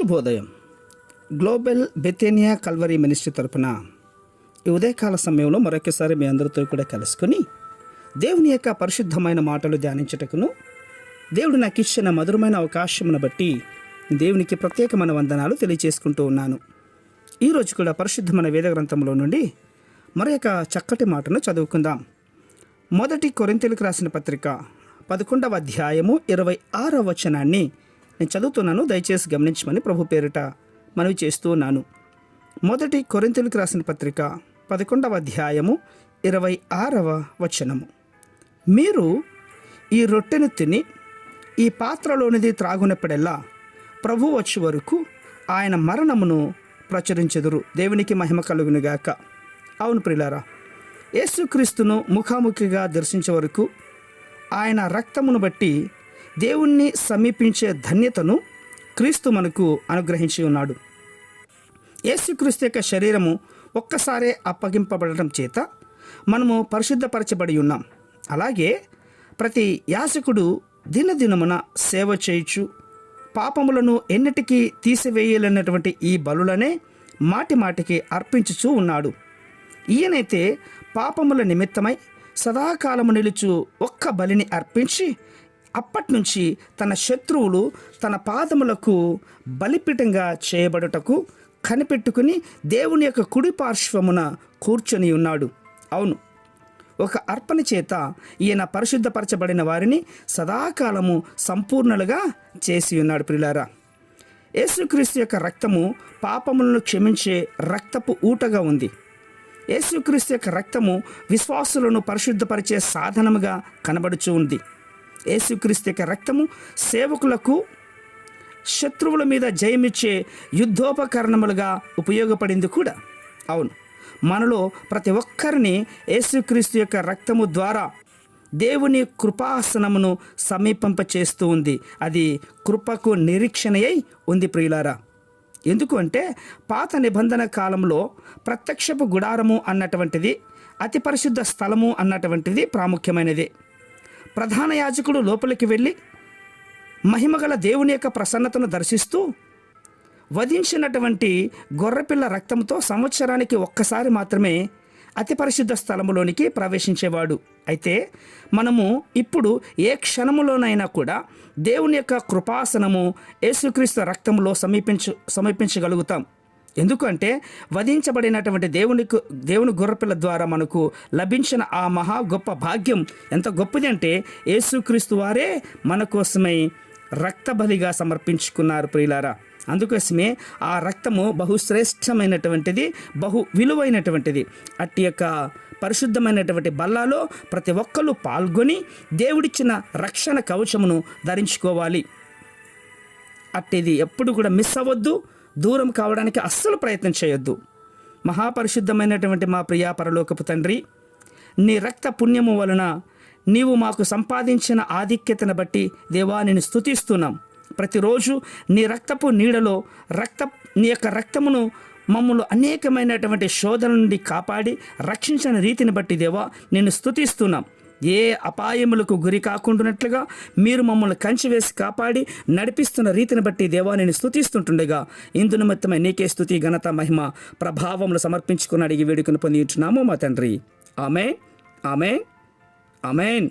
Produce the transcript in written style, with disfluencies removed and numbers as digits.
శుభోదయం. Global బెతేనియా Calvary ministry తరపున ఈ ఉదయకాల సమయంలో మరొకసారి మీ అందరితో కూడా కలుసుకొని దేవుని యొక్క పరిశుద్ధమైన మాటలు ధ్యానించటకును దేవుడు నాకు ఇచ్చిన మధురమైన అవకాశమును బట్టి దేవునికి ప్రత్యేకమైన వందనాలు తెలియజేసుకుంటూ ఉన్నాను. ఈరోజు కూడా పరిశుద్ధమైన వేద గ్రంథంలో నుండి మరొక చక్కటి మాటను చదువుకుందాం. మొదటి కొరింథీయులకు రాసిన పత్రిక 11వ అధ్యాయము 26వ వచనాన్ని నేను చదువుతున్నాను. దయచేసి గమనించమని ప్రభు పేరిట మనవి చేస్తూ ఉన్నాను. మొదటి కొరింథీయులకు రాసిన పత్రిక 11వ అధ్యాయము 26వ వచనము. మీరు ఈ రొట్టెను తిని ఈ పాత్రలోనిది త్రాగునప్పుడెల్లా ప్రభు వచ్చే వరకు ఆయన మరణమును ప్రచురించెదరు. దేవునికి మహిమ కలుగునుగాక. అవును ప్రియులారా, యేసుక్రీస్తును ముఖాముఖిగా దర్శించే వరకు ఆయన రక్తమును బట్టి దేవుణ్ణి సమీపించే ధన్యతను క్రీస్తు మనకు అనుగ్రహించి ఉన్నాడు. యేసుక్రీస్తు యొక్క శరీరము ఒక్కసారే అప్పగింపబడటం చేత మనము పరిశుద్ధపరచబడి ఉన్నాం. అలాగే ప్రతి యాజకుడు దినదినమున సేవ చేయుచు పాపములను ఎన్నిటికీ తీసివేయలేనటువంటి ఈ బలులనే మాటి మాటికి అర్పించుచూ ఉన్నాడు. ఈయనైతే పాపముల నిమిత్తమై సదాకాలము నిలుచు ఒక్క బలిని అర్పించి అప్పటినుంచి తన శత్రువులు తన పాదములకు బలిపీఠంగా చేయబడుటకు కనిపెట్టుకుని దేవుని యొక్క కుడి పార్శ్వమున కూర్చొని ఉన్నాడు. అవును, ఒక అర్పణ చేత ఈయన పరిశుద్ధపరచబడిన వారిని సదాకాలము సంపూర్ణలుగా చేసి ఉన్నాడు. ప్రియులారా, యేసుక్రీస్తు యొక్క రక్తము పాపములను క్షమించే రక్తపు ఊటగా ఉంది. యేసుక్రీస్తు యొక్క రక్తము విశ్వాసులను పరిశుద్ధపరిచే సాధనముగా కనబడుచూ ఉంది. యేసుక్రీస్తు యొక్క రక్తము సేవకులకు శత్రువుల మీద జయమిచ్చే యుద్ధోపకరణములుగా ఉపయోగపడింది కూడా. అవును, మనలో ప్రతి ఒక్కరిని యేసుక్రీస్తు యొక్క రక్తము ద్వారా దేవుని కృపాసనమును సమీపింప చేస్తూ ఉంది. అది కృపకు నిరీక్షణయై ఉంది ప్రియులారా. ఎందుకు అంటే పాత నిబంధన కాలంలో ప్రత్యక్షపు గుడారము అన్నటువంటిది, అతి పరిశుద్ధ స్థలము అన్నటువంటిది ప్రాముఖ్యమైనది. ప్రధాన యాజకుడు లోపలికి వెళ్ళి మహిమగల దేవుని యొక్క ప్రసన్నతను దర్శిస్తూ వధించినటువంటి గొర్రెపిల్ల రక్తంతో సంవత్సరానికి ఒక్కసారి మాత్రమే అతి పరిశుద్ధ స్థలములోనికి ప్రవేశించేవాడు. అయితే మనము ఇప్పుడు ఏ క్షణములోనైనా కూడా దేవుని యొక్క కృపాసనము యేసుక్రీస్తు రక్తంలో సమీపించగలుగుతాం. ఎందుకంటే వధించబడినటువంటి దేవుని గొర్రెపిల్ల ద్వారా మనకు లభించిన ఆ మహా గొప్ప భాగ్యం ఎంత గొప్పది అంటే యేసుక్రీస్తు వారే మన కోసమై రక్త బలిగా సమర్పించుకున్నారు ప్రియులారా. అందుకోసమే ఆ రక్తము బహుశ్రేష్టమైనటువంటిది, బహు విలువైనటువంటిది. అట్టి యొక్క పరిశుద్ధమైనటువంటి బల్లాలో ప్రతి ఒక్కరు పాల్గొని దేవుడిచ్చిన రక్షణ కవచమును ధరించుకోవాలి. అట్టిది ఎప్పుడు కూడా మిస్ అవ్వద్దు, దూరం కావడానికి అస్సలు ప్రయత్నం చేయొద్దు. మహాపరిశుద్ధమైనటువంటి మా ప్రియా పరలోకపు తండ్రి, నీ రక్త పుణ్యము వలన నీవు మాకు సంపాదించిన ఆధిక్యతను బట్టి దేవా నేను స్తుతిస్తున్నాం. ప్రతిరోజు నీ రక్తపు నీడలో నీ యొక్క రక్తమును మమ్మల్ని అనేకమైనటువంటి శోధన నుండి కాపాడి రక్షించిన రీతిని బట్టి దేవా నేను స్తుతిస్తున్నాం. ఏ అపాయములకు గురి కాకుండానట్లుగా మీరు మమ్మల్ని కంచి వేసి కాపాడి నడిపిస్తున్న రీతిని బట్టి దేవా నేను స్తుతిస్తుంటుండగా ఇందు నిమిత్తమై నీకే స్తుతి, ఘనత, మహిమ, ప్రభావములు సమర్పించుకుని అడిగి వేడుకను పొంది ఉంటున్నాము మా తండ్రి. ఆమేన్, ఆమేన్, ఆమేన్.